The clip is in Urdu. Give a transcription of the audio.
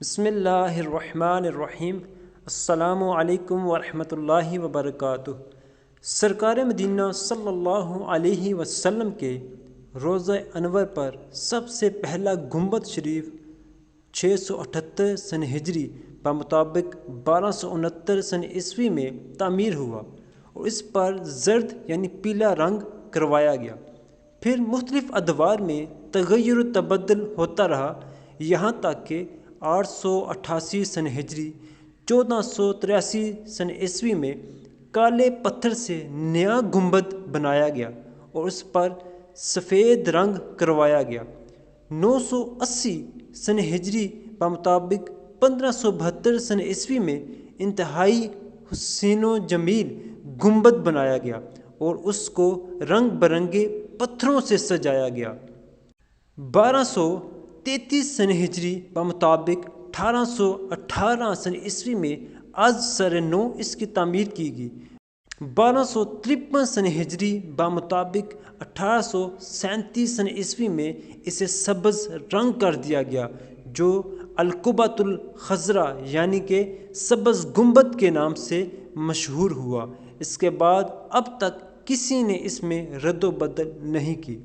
بسم اللہ الرحمن الرحیم۔ السلام علیکم ورحمۃ اللہ وبرکاتہ۔ سرکار مدینہ صلی اللہ علیہ وسلم کے روضہ انور پر سب سے پہلا گنبد شریف 678 سن ہجری بمطابق 1269 سن عیسوی میں تعمیر ہوا اور اس پر زرد یعنی پیلا رنگ کروایا گیا۔ پھر مختلف ادوار میں تغیر و تبدل ہوتا رہا، یہاں تک کہ 888 سن ہجری 1483 سن عیسوی میں کالے پتھر سے نیا گنبد بنایا گیا اور اس پر سفید رنگ کروایا گیا۔ 980 سن ہجری بمطابق 1572 سن عیسوی میں انتہائی حسین و جمیل گنبد بنایا گیا اور اس کو رنگ برنگے پتھروں سے سجایا گیا۔ 1233 سن ہجری بمطابق 1818 سن عیسوی میں از سر نو اس کی تعمیر کی گئی۔ 1253 سن ہجری بمطابق 1837 سن عیسوی میں اسے سبز رنگ کر دیا گیا، جو القبۃ الخضرا یعنی کہ سبز گنبد کے نام سے مشہور ہوا۔ اس کے بعد اب تک کسی نے اس میں رد و بدل نہیں کی۔